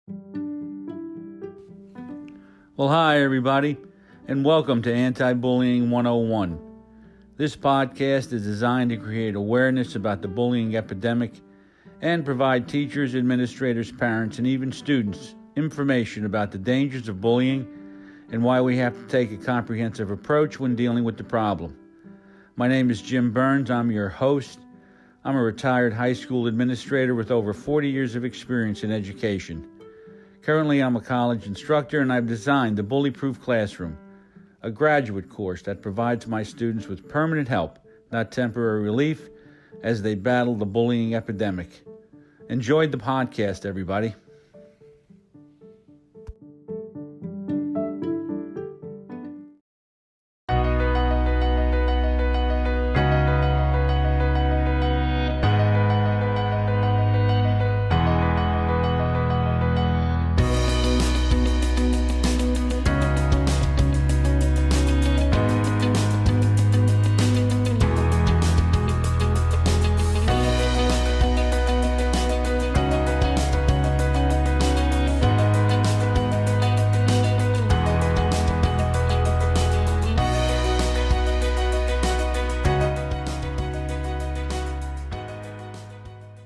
Well, hi, everybody, and welcome to Anti-Bullying 101. This podcast is designed to create awareness about the bullying epidemic and provide teachers, administrators, parents, and even students information about the dangers of bullying and why we have to take a comprehensive approach when dealing with the problem. My name is Jim Burns. I'm your host. I'm a retired high school administrator with over 40 years of experience in education. Currently, I'm a college instructor, and I've designed the Bully Proof Classroom, a graduate course that provides my students with permanent help, not temporary relief, as they battle the bullying epidemic. Enjoyed the podcast, everybody.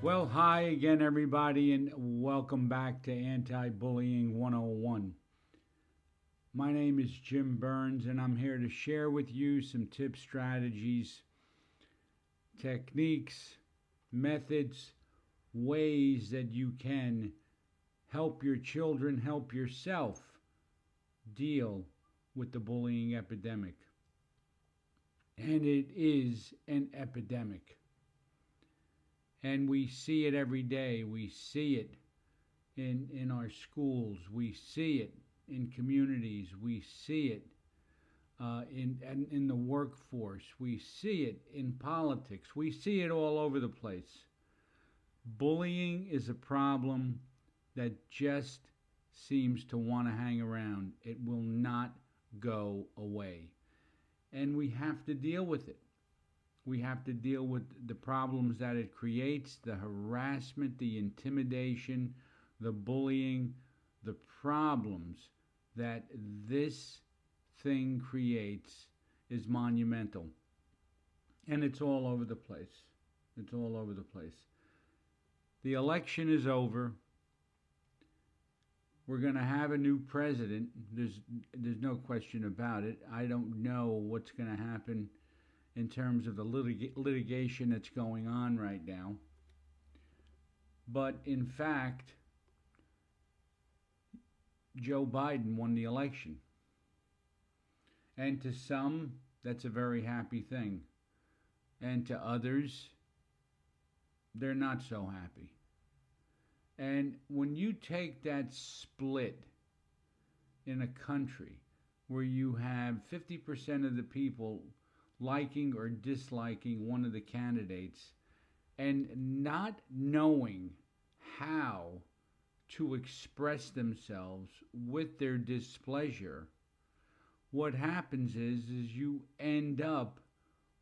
Well, hi again, everybody, and welcome back to Anti-Bullying 101. My name is Jim Burns, and I'm here to share with you some tips, strategies, techniques, methods, ways that you can help your children, help yourself deal with the bullying epidemic. And it is an epidemic. And we see it every day. We see it in our schools. We see it in communities. We see it in the workforce. We see it in politics. We see it all over the place. Bullying is a problem that just seems to want to hang around. It will not go away. And we have to deal with it. We have to deal with the problems that it creates, the harassment, the intimidation, the bullying, the problems that this thing creates is monumental. And it's all over the place. It's all over the place. The election is over. We're going to have a new president. There's no question about it. I don't know what's going to happen in terms of the litigation that's going on right now. But in fact, Joe Biden won the election. And to some, that's a very happy thing. And to others, they're not so happy. And when you take that split in a country where you have 50% of the people liking or disliking one of the candidates and not knowing how to express themselves with their displeasure, what happens is you end up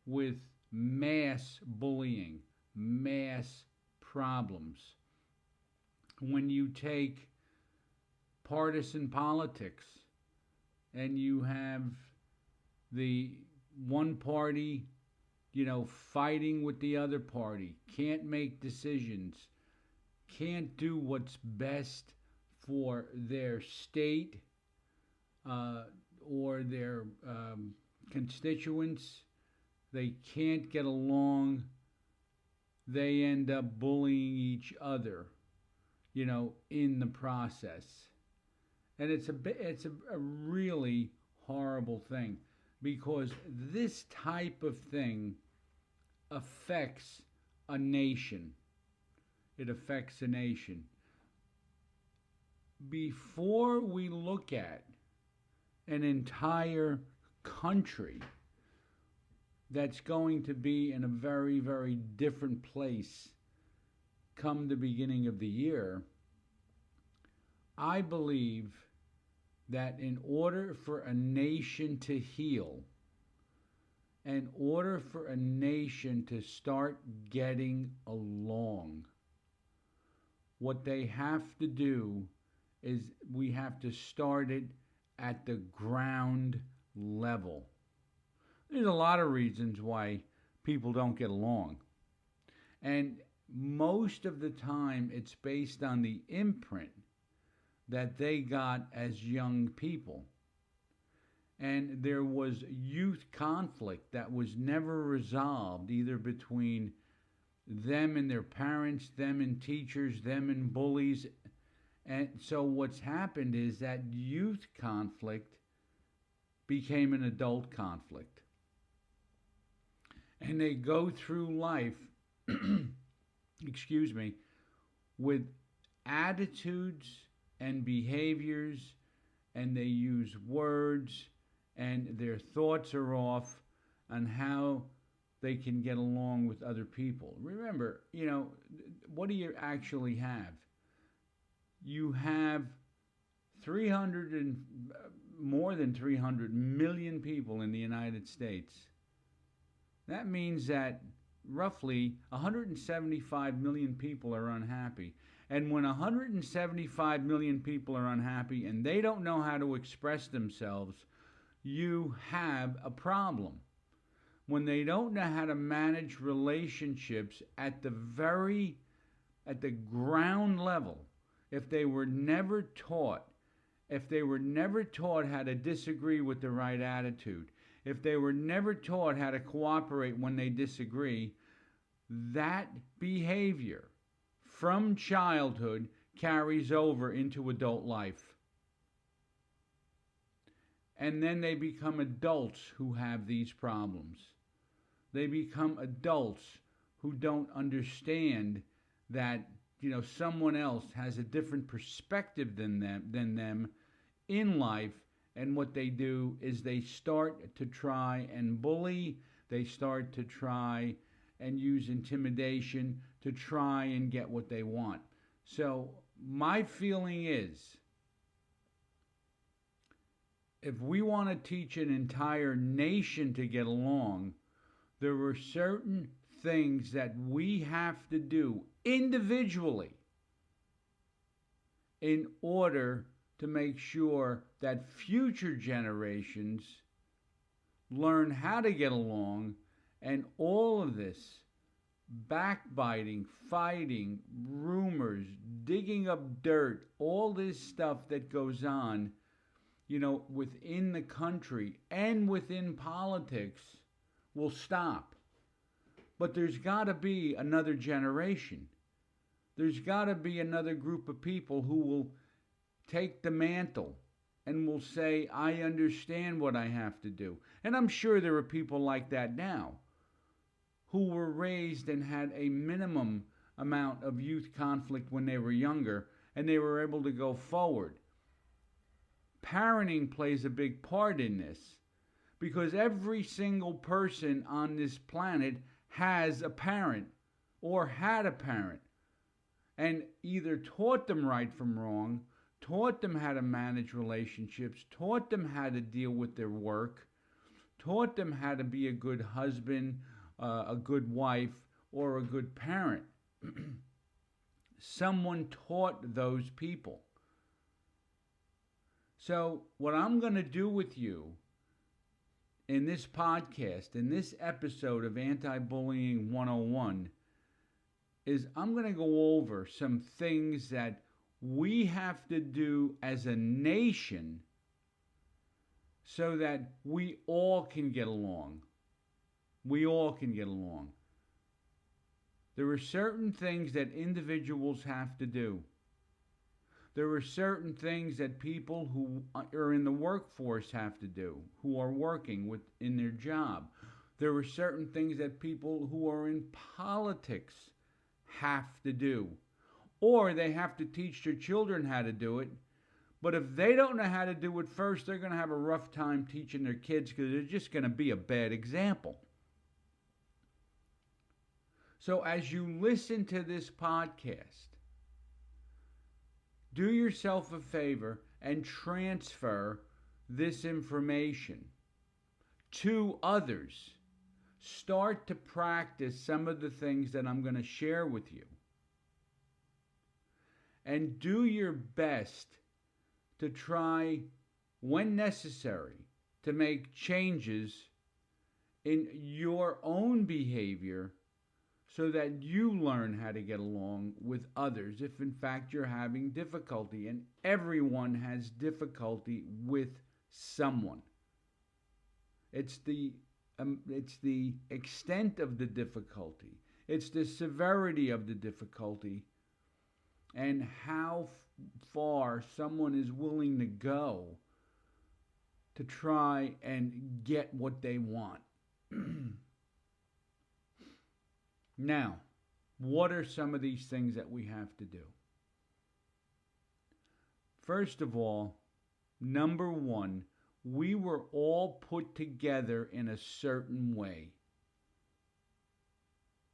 with mass bullying, mass problems. When you take partisan politics and you have the one party, fighting with the other party, can't make decisions, can't do what's best for their state or their constituents, they can't get along, they end up bullying each other, in the process. And it's a really horrible thing, because this type of thing affects a nation. It affects a nation. Before we look at an entire country that's going to be in a very, very different place come the beginning of the year, I believe that in order for a nation to heal, in order for a nation to start getting along, what they have to do is we have to start it at the ground level. There's a lot of reasons why people don't get along. And most of the time, it's based on the imprint that they got as young people. And there was youth conflict that was never resolved, either between them and their parents, them and teachers, them and bullies. And so what's happened is that youth conflict became an adult conflict. And they go through life, excuse me, with attitudes and behaviors, and they use words, and their thoughts are off on how they can get along with other people. Remember, what do you actually have? You have more than 300 million people in the United States. That means that roughly 175 million people are unhappy. And when 175 million people are unhappy and they don't know how to express themselves, you have a problem. When they don't know how to manage relationships at the ground level, if they were never taught how to disagree with the right attitude, if they were never taught how to cooperate when they disagree, that behavior from childhood carries over into adult life. And then they become adults who have these problems. They become adults who don't understand that someone else has a different perspective than them in life, and what they do is they start to try and bully, they start to try and use intimidation to try and get what they want. So my feeling is, if we want to teach an entire nation to get along, there are certain things that we have to do individually in order to make sure that future generations learn how to get along. And all of this backbiting, fighting, rumors, digging up dirt, all this stuff that goes on, within the country and within politics will stop. But there's got to be another generation. There's got to be another group of people who will take the mantle and will say, I understand what I have to do. And I'm sure there are people like that now who were raised and had a minimum amount of youth conflict when they were younger, and they were able to go forward. Parenting plays a big part in this, because every single person on this planet has a parent or had a parent, and either taught them right from wrong, taught them how to manage relationships, taught them how to deal with their work, taught them how to be a good husband, a good wife, or a good parent. Someone taught those people. So what I'm going to do with you in this podcast, in this episode of Anti-Bullying 101, is I'm going to go over some things that we have to do as a nation so that we all can get along. We all can get along. There are certain things that individuals have to do. There are certain things that people who are in the workforce have to do, who are working in their job. There are certain things that people who are in politics have to do. Or they have to teach their children how to do it. But if they don't know how to do it first, they're going to have a rough time teaching their kids, because they're just going to be a bad example. So as you listen to this podcast, do yourself a favor and transfer this information to others. Start to practice some of the things that I'm going to share with you. And do your best to try, when necessary, to make changes in your own behavior so that you learn how to get along with others if in fact you're having difficulty. And everyone has difficulty with someone. It's the extent of the difficulty, it's the severity of the difficulty, and how far someone is willing to go to try and get what they want. Now, what are some of these things that we have to do? First of all, number one, we were all put together in a certain way.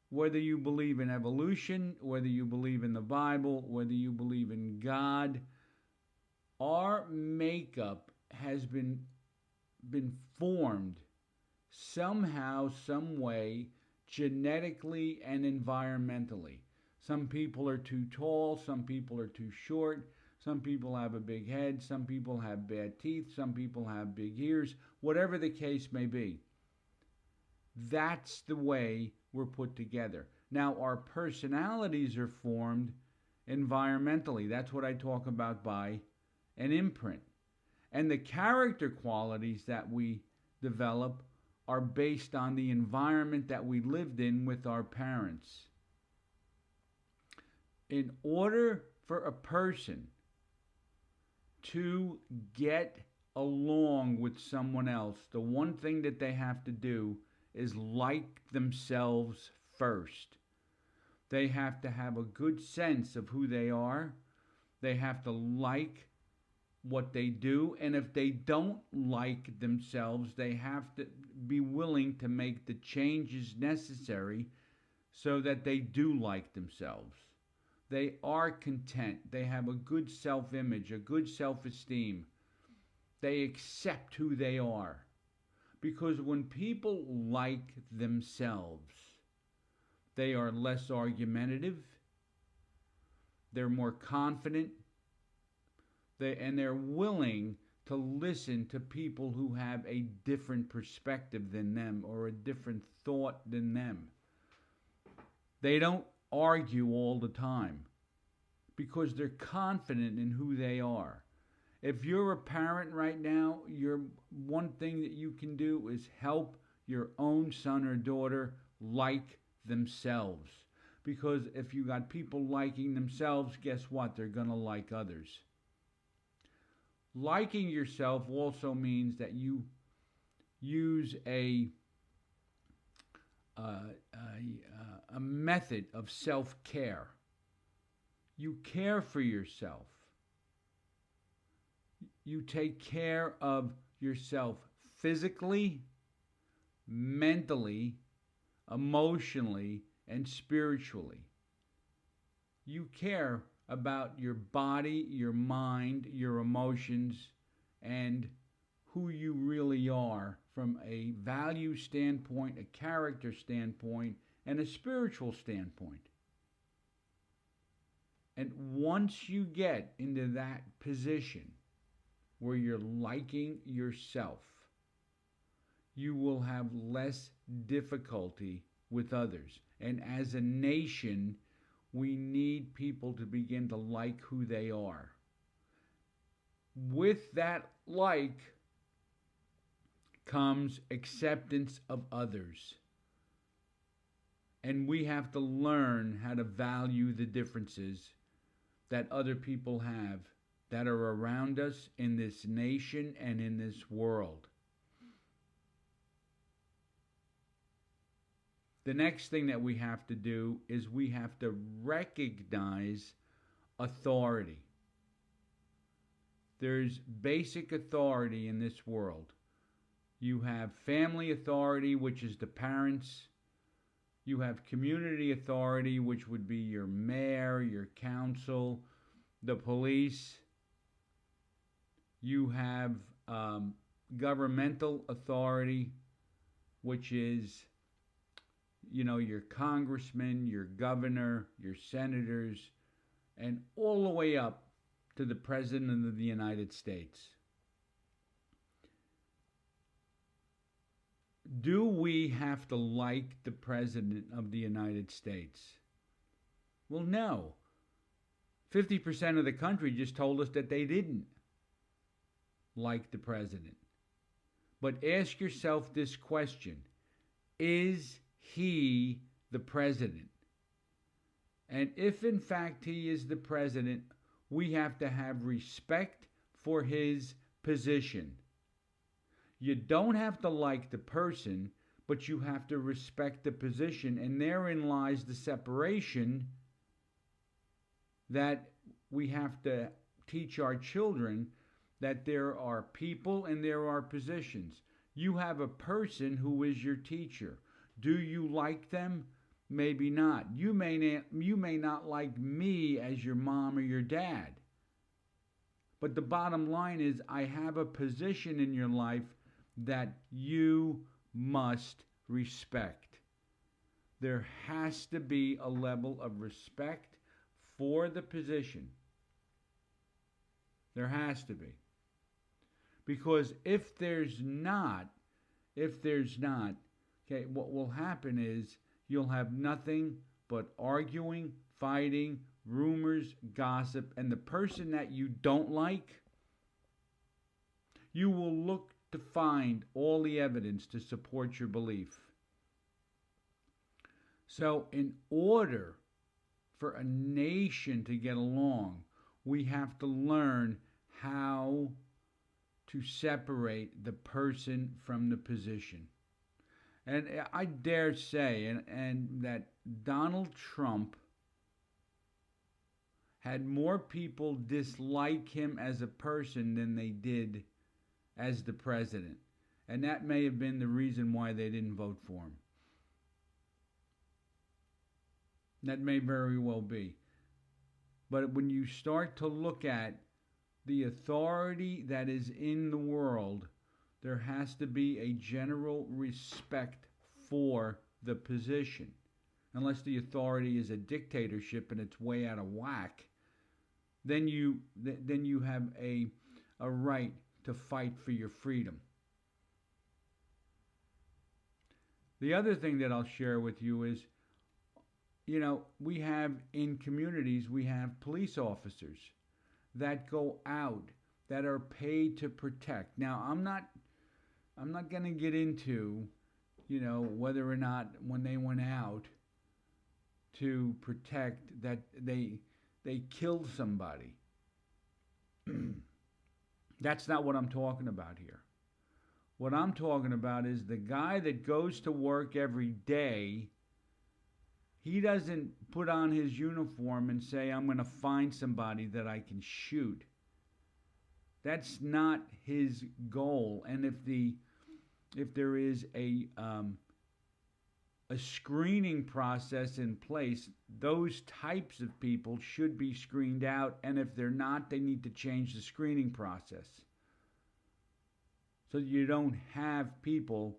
Whether you believe in evolution, whether you believe in the Bible, whether you believe in God, our makeup has been formed somehow, some way, genetically and environmentally. Some people are too tall, some people are too short, some people have a big head, some people have bad teeth, some people have big ears, whatever the case may be. That's the way we're put together. Now, our personalities are formed environmentally. That's what I talk about by an imprint. And the character qualities that we develop are based on the environment that we lived in with our parents. In order for a person to get along with someone else, the one thing that they have to do is like themselves first. They have to have a good sense of who they are. They have to like what they do. And if they don't like themselves, they have to be willing to make the changes necessary so that they do like themselves. They are content. They have a good self-image, a good self-esteem. They accept who they are. Because when people like themselves, they are less argumentative, they're more confident, and they're willing to listen to people who have a different perspective than them or a different thought than them. They don't argue all the time because they're confident in who they are. If you're a parent right now, one thing that you can do is help your own son or daughter like themselves. Because if you got people liking themselves, guess what? They're going to like others. Liking yourself also means that you use a method of self-care. You care for yourself. You take care of yourself physically, mentally, emotionally, and spiritually. You care about your body, your mind, your emotions, and who you really are from a value standpoint, a character standpoint, and a spiritual standpoint. And once you get into that position where you're liking yourself, you will have less difficulty with others. And as a nation, we need people to begin to like who they are. With that like comes acceptance of others. And we have to learn how to value the differences that other people have that are around us in this nation and in this world. The next thing that we have to do is we have to recognize authority. There's basic authority in this world. You have family authority, which is the parents. You have community authority, which would be your mayor, your council, the police. You have governmental authority, which is, your congressman, your governor, your senators, and all the way up to the President of the United States. Do we have to like the President of the United States? Well, no. 50% of the country just told us that they didn't like the President. But ask yourself this question: is he the President? And if in fact he is the President, we have to have respect for his position. You don't have to like the person, but you have to respect the position. And therein lies the separation that we have to teach our children, that there are people and there are positions. You have a person who is your teacher. Do you like them? Maybe not. You may not like me as your mom or your dad. But the bottom line is, I have a position in your life that you must respect. There has to be a level of respect for the position. There has to be. Because if there's not, okay, what will happen is you'll have nothing but arguing, fighting, rumors, gossip, and the person that you don't like, you will look to find all the evidence to support your belief. So in order for a nation to get along, we have to learn how to separate the person from the position. And I dare say and that Donald Trump had more people dislike him as a person than they did as the president. And that may have been the reason why they didn't vote for him. That may very well be. But when you start to look at the authority that is in the world, there has to be a general respect for the position. Unless the authority is a dictatorship and it's way out of whack, then you have a right to fight for your freedom. The other thing that I'll share with you is, we have in communities, we have police officers that go out, that are paid to protect. Now, I'm not going to get into, whether or not when they went out to protect that they killed somebody. That's not what I'm talking about here. What I'm talking about is the guy that goes to work every day. He doesn't put on his uniform and say, I'm going to find somebody that I can shoot. That's not his goal. And if there is a screening process in place, those types of people should be screened out. And if they're not, they need to change the screening process. So you don't have people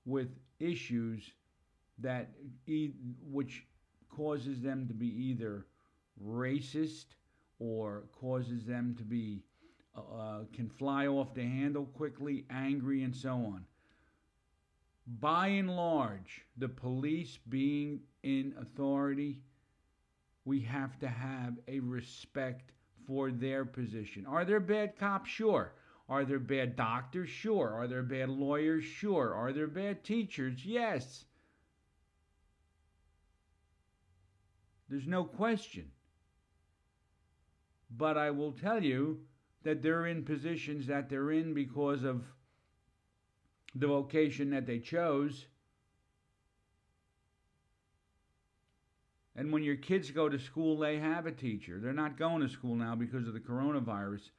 with issues that which causes them to be either racist or causes them to be can fly off the handle quickly, angry, and so on. By and large, the police being in authority, we have to have a respect for their position. Are there bad cops? Sure. Are there bad doctors? Sure. Are there bad lawyers? Sure. Are there bad teachers? Yes. There's no question. But I will tell you that they're in positions that they're in because of the vocation that they chose. And when your kids go to school, they have a teacher. They're not going to school now because of the coronavirus,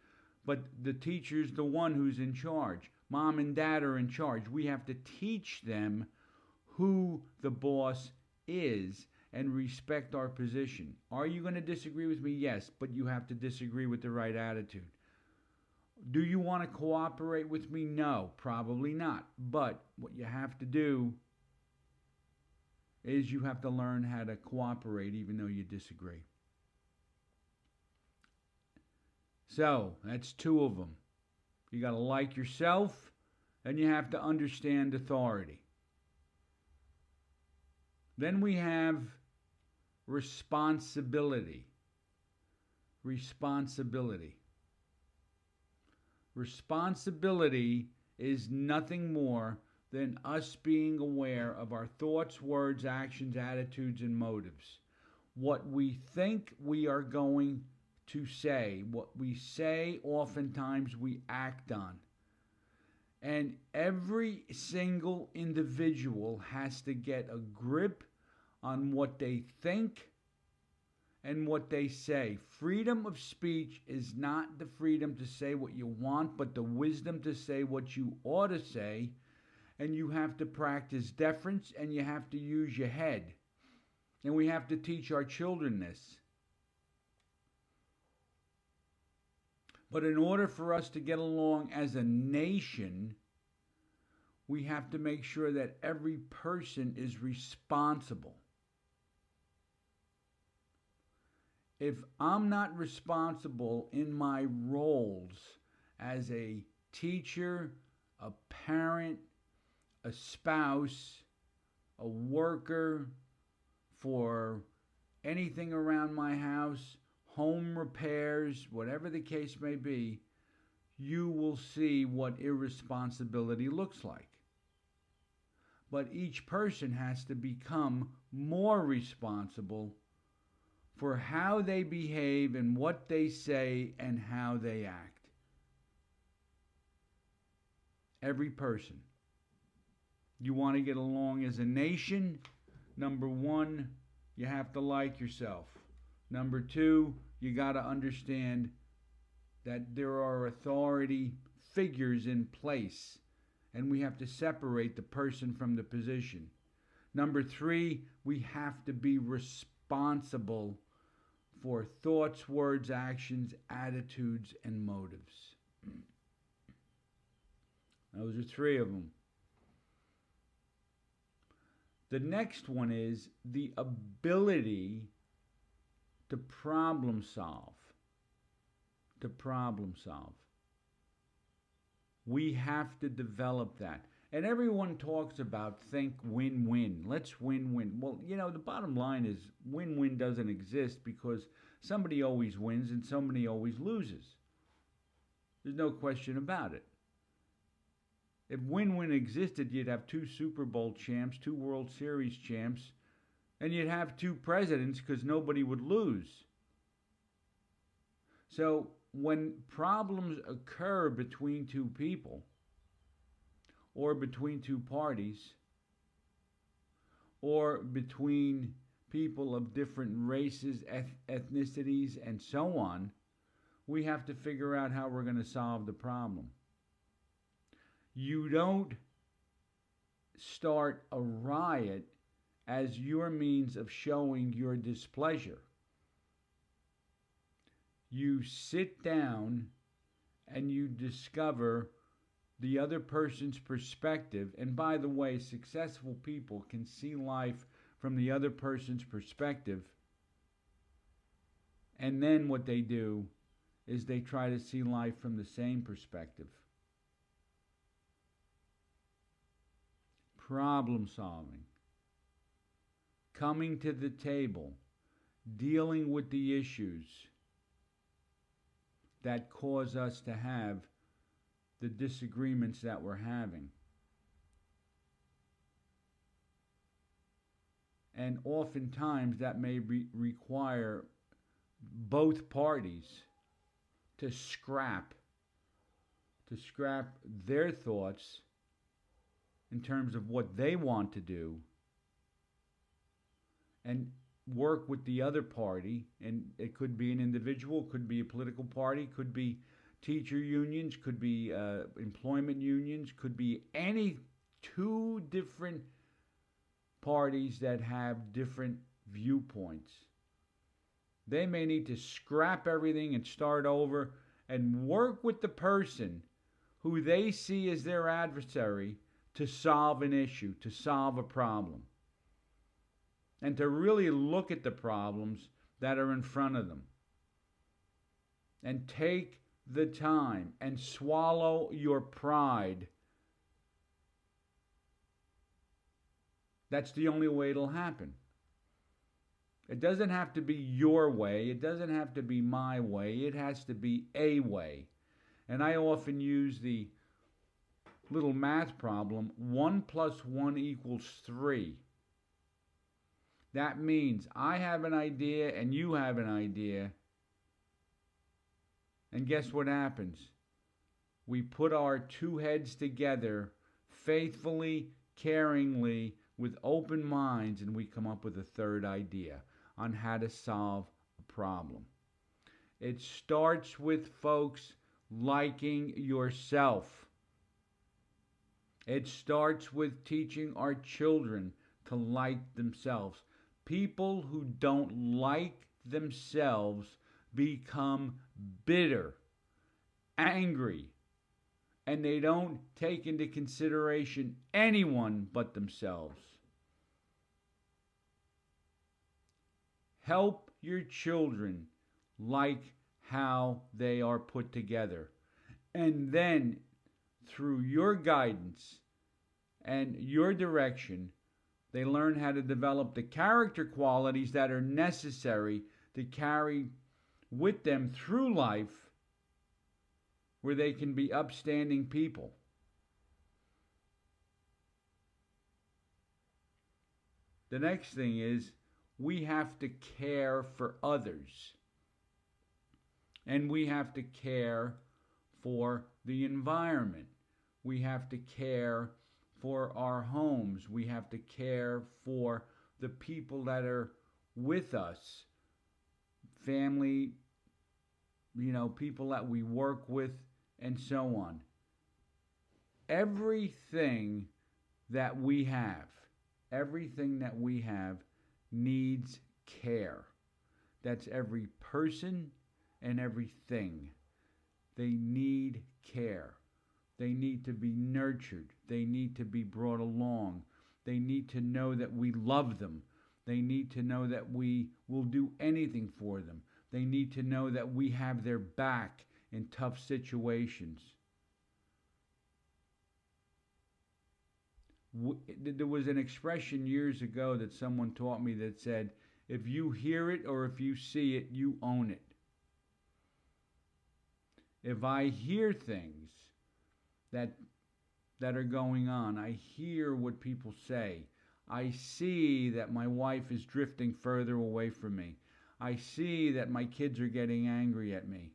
but the teacher's the one who's in charge. Mom and dad are in charge. We have to teach them who the boss is and respect our position. Are you going to disagree with me? Yes, but you have to disagree with the right attitude. Do you want to cooperate with me? No, probably not. But what you have to do is you have to learn how to cooperate even though you disagree. So, that's two of them. You got to like yourself, and you have to understand authority. Then we have responsibility. Responsibility. Responsibility is nothing more than us being aware of our thoughts, words, actions, attitudes, and motives. What we think we are going to say, what we say, oftentimes we act on. And every single individual has to get a grip on what they think and what they say. Freedom of speech is not the freedom to say what you want, but the wisdom to say what you ought to say. And you have to practice deference, and you have to use your head. And we have to teach our children this. But in order for us to get along as a nation, we have to make sure that every person is responsible. If I'm not responsible in my roles as a teacher, a parent, a spouse, a worker, for anything around my house, home repairs, whatever the case may be, you will see what irresponsibility looks like. But each person has to become more responsible for how they behave and what they say and how they act. Every person. You want to get along as a nation? Number one, you have to like yourself. Number two, you got to understand that there are authority figures in place, and we have to separate the person from the position. Number three, we have to be responsible for thoughts, words, actions, attitudes, and motives. Those are three of them. The next one is the ability to problem solve. To problem solve. We have to develop that. And everyone talks about think win-win. Let's win-win. Well, the bottom line is win-win doesn't exist because somebody always wins and somebody always loses. There's no question about it. If win-win existed, you'd have 2 Super Bowl champs, 2 World Series champs, and you'd have 2 presidents because nobody would lose. So when problems occur between 2 people or between 2 parties or between people of different races, ethnicities, and so on, we have to figure out how we're going to solve the problem. You don't start a riot as your means of showing your displeasure. You sit down and you discover the other person's perspective. And by the way, successful people can see life from the other person's perspective. And then what they do is they try to see life from the same perspective. Problem solving, coming to the table, dealing with the issues that cause us to have the disagreements that we're having. And oftentimes that may require both parties to scrap their thoughts in terms of what they want to do and work with the other party. And it could be an individual, could be a political party, could be teacher unions, could be employment unions, could be any 2 different parties that have different viewpoints. They may need to scrap everything and start over and work with the person who they see as their adversary to solve an issue, to solve a problem, and to really look at the problems that are in front of them and take the time and swallow your pride, that's the only way it'll happen. It doesn't have to be your way. It doesn't have to be my way. It has to be a way. And I often use the little math problem 1 plus 1 equals 3. That means I have an idea and you have an idea. And guess what happens? We put our two heads together faithfully, caringly, with open minds, and we come up with a third idea on how to solve a problem. It starts with, folks, liking yourself. It starts with teaching our children to like themselves. People who don't like themselves become bitter, angry, and they don't take into consideration anyone but themselves. Help your children like how they are put together. And then, through your guidance and your direction, they learn how to develop the character qualities that are necessary to carry with them through life, where they can be upstanding people. The next thing is we have to care for others. And we have to care for the environment. We have to care for our homes. We have to care for the people that are with us. Family, people that we work with, and so on. Everything that we have needs care. That's every person and everything. They need care. They need to be nurtured. They need to be brought along. They need to know that we love them. They need to know that we will do anything for them. They need to know that we have their back in tough situations. There was an expression years ago that someone taught me that said, if you hear it or if you see it, you own it. If I hear things that are going on, I hear what people say, I see that my wife is drifting further away from me, I see that my kids are getting angry at me,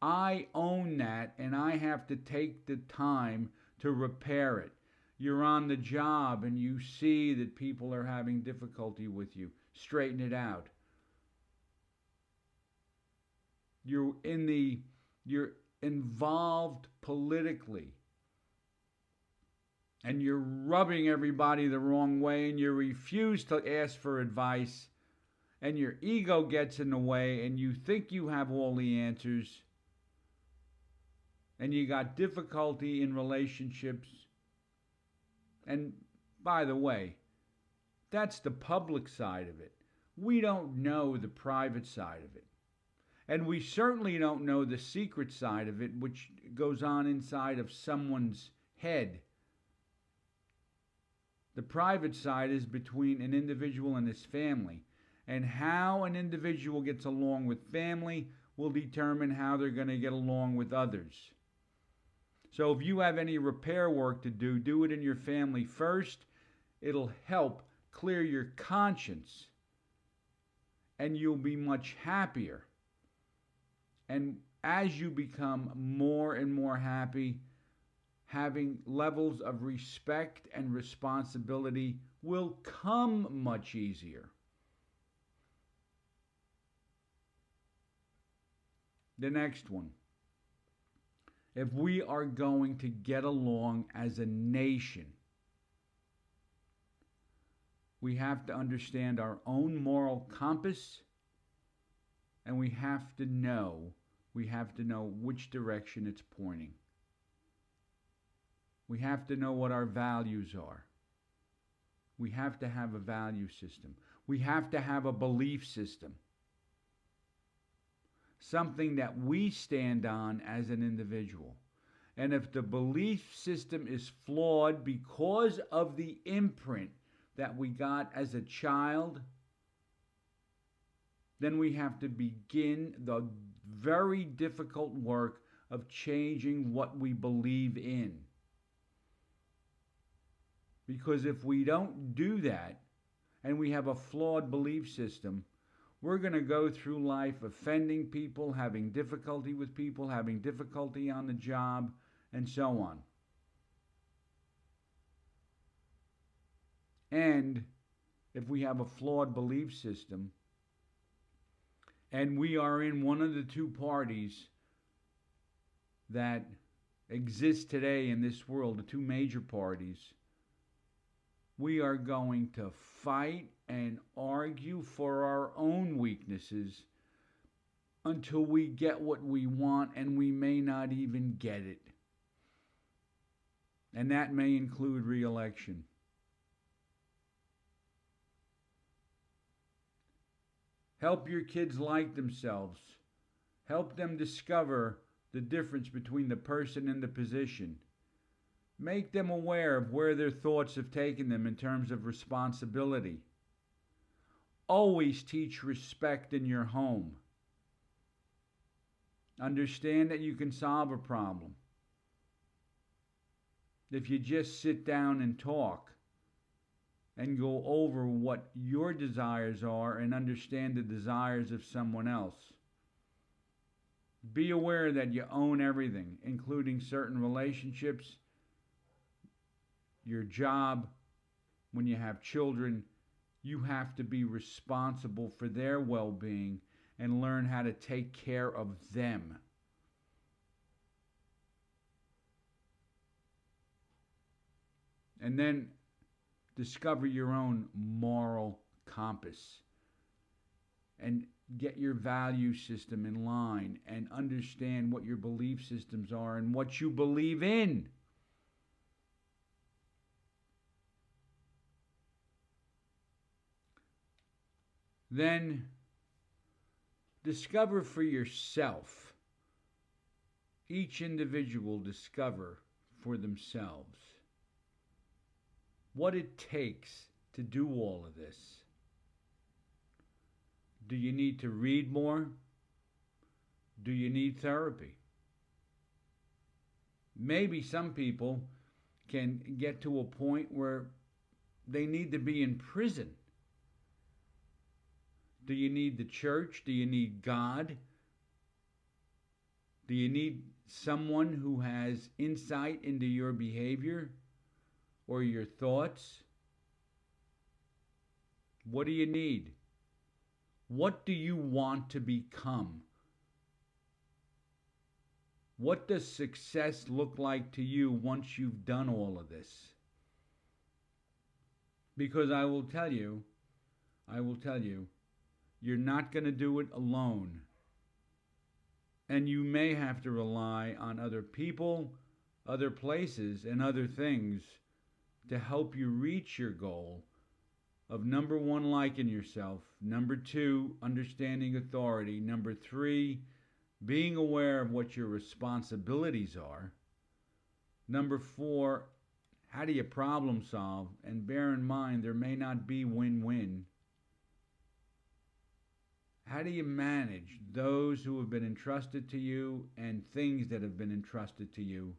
I own that, and I have to take the time to repair it. You're on the job and you see that people are having difficulty with you. Straighten it out. You're involved politically, and you're rubbing everybody the wrong way, and you refuse to ask for advice, and your ego gets in the way, and you think you have all the answers, and you got difficulty in relationships. And by the way, that's the public side of it. We don't know the private side of it. And we certainly don't know the secret side of it, which goes on inside of someone's head. The private side is between an individual and his family. And how an individual gets along with family will determine how they're going to get along with others. So if you have any repair work to do, do it in your family first. It'll help clear your conscience, and you'll be much happier. And as you become more and more happy, having levels of respect and responsibility will come much easier. The next one. If we are going to get along as a nation, we have to understand our own moral compass, and we have to know which direction it's pointing. We have to know what our values are. We have to have a value system. We have to have a belief system. something that we stand on as an individual. And if the belief system is flawed because of the imprint that we got as a child, then we have to begin the very difficult work of changing what we believe in. Because if we don't do that, and we have a flawed belief system, we're going to go through life offending people, having difficulty with people, having difficulty on the job, and so on. And if we have a flawed belief system, and we are in one of the two parties that exist today in this world, the two major parties, we are going to fight and argue for our own weaknesses until we get what we want, and we may not even get it. And that may include re-election. Help your kids like themselves. Help them discover the difference between the person and the position. Make them aware of where their thoughts have taken them in terms of responsibility. Always teach respect in your home. Understand that you can solve a problem if you just sit down and talk and go over what your desires are and understand the desires of someone else. Be aware that you own everything, including certain relationships, your job. When you have children, you have to be responsible for their well-being and learn how to take care of them. And then discover your own moral compass and get your value system in line and understand what your belief systems are and what you believe in. Then discover for yourself. Each individual discover for themselves what it takes to do all of this. Do you need to read more? Do you need therapy? Maybe some people can get to a point where they need to be in prison. Do you need the church? Do you need God? Do you need someone who has insight into your behavior or your thoughts? What do you need? What do you want to become? What does success look like to you once you've done all of this? Because I will tell you, you're not going to do it alone. And you may have to rely on other people, other places, and other things to help you reach your goal of number one, liking yourself. Number two, understanding authority. Number three, being aware of what your responsibilities are. Number four, how do you problem solve? And bear in mind, there may not be win-win. How do you manage those who have been entrusted to you and things that have been entrusted to you?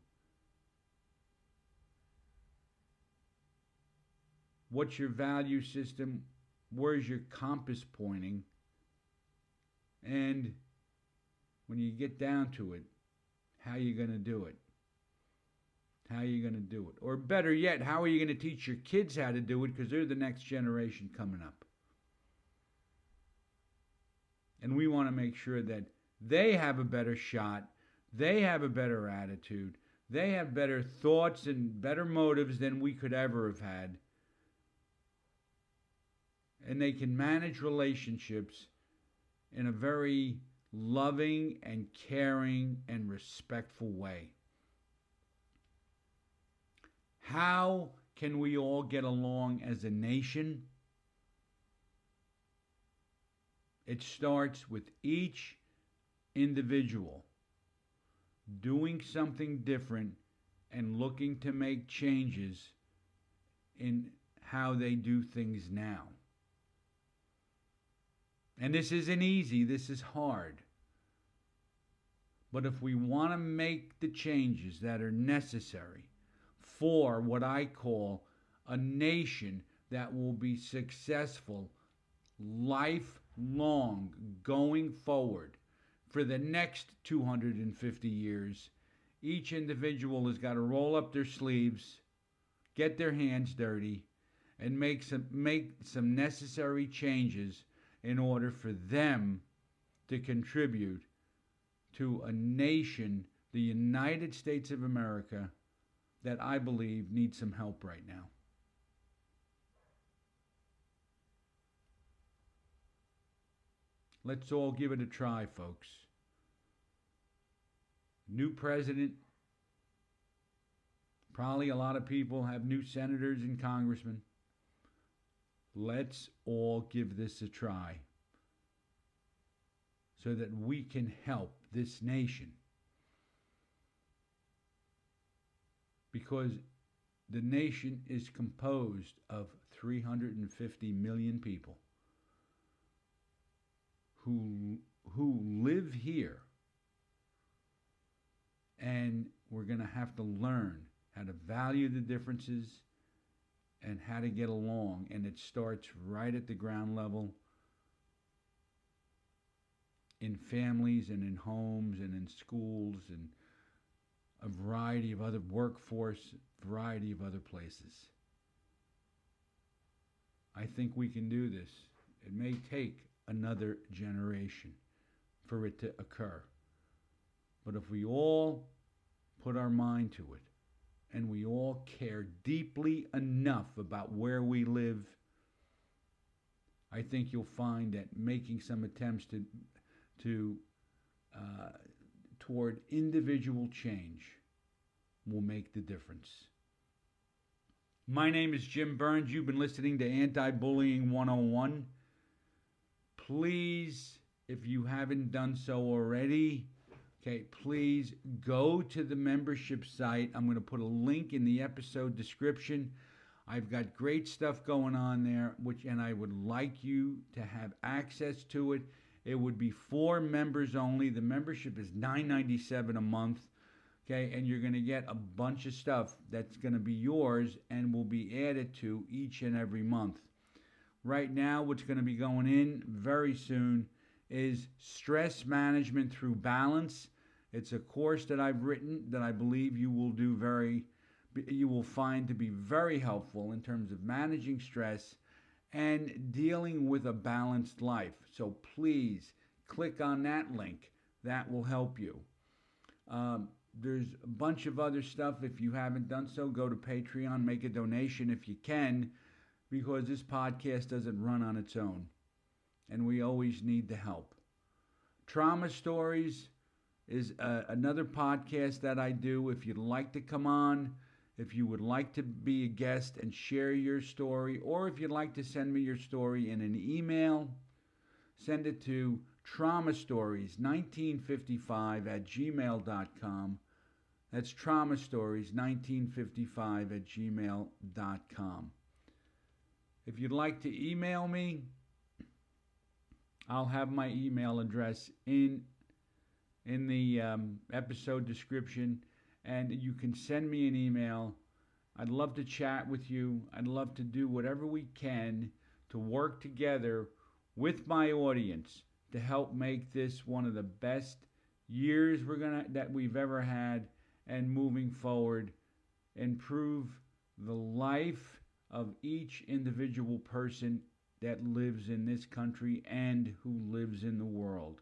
What's your value system? Where's your compass pointing? And when you get down to it, how are you going to do it? How are you going to do it? Or better yet, how are you going to teach your kids how to do it, because they're the next generation coming up? And we want to make sure that they have a better shot, they have a better attitude, they have better thoughts and better motives than we could ever have had. And they can manage relationships in a very loving and caring and respectful way. How can we all get along as a nation? It starts with each individual doing something different and looking to make changes in how they do things now. And this isn't easy, this is hard. But if we want to make the changes that are necessary for what I call a nation that will be successful lifelong going forward for the next 250 years, each individual has got to roll up their sleeves, get their hands dirty, and make some necessary changes in order for them to contribute to a nation, the United States of America, that I believe needs some help right now. Let's all give it a try, folks. New president. Probably a lot of people have new senators and congressmen. Let's all give this a try so that we can help this nation. Because the nation is composed of 350 million people who live here, and we're going to have to learn how to value the differences and how to get along. And it starts right at the ground level, in families and in homes and in schools and a variety of other workforce, variety of other places. I think we can do this. It may take another generation for it to occur. But if we all put our mind to it, and we all care deeply enough about where we live, I think you'll find that making some attempts toward individual change will make the difference. My name is Jim Burns. You've been listening to Anti-Bullying 101. Please, if you haven't done so already, please go to the membership site. I'm going to put a link in the episode description. I've got great stuff going on there, and I would like you to have access to it. It would be for members only. The membership is $9.97 a month, and you're going to get a bunch of stuff that's going to be yours and will be added to each and every month. Right now, what's going to be going in very soon is Stress Management Through Balance. It's a course that I've written that I believe you will find to be very helpful in terms of managing stress and dealing with a balanced life. So please click on that link. That will help you. There's a bunch of other stuff. If you haven't done so, go to Patreon, make a donation if you can, because this podcast doesn't run on its own, and we always need the help. Trauma Stories is another podcast that I do. If you'd like to come on, if you would like to be a guest and share your story, or if you'd like to send me your story in an email, send it to traumastories1955@gmail.com. That's traumastories1955@gmail.com. If you'd like to email me, I'll have my email address in the episode description, and you can send me an email. I'd love to chat with you. I'd love to do whatever we can to work together with my audience to help make this one of the best years that we've ever had, and moving forward, improve the life of each individual person that lives in this country and who lives in the world.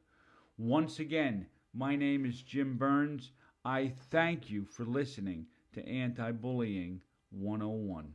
Once again, my name is Jim Burns. I thank you for listening to Anti-Bullying 101.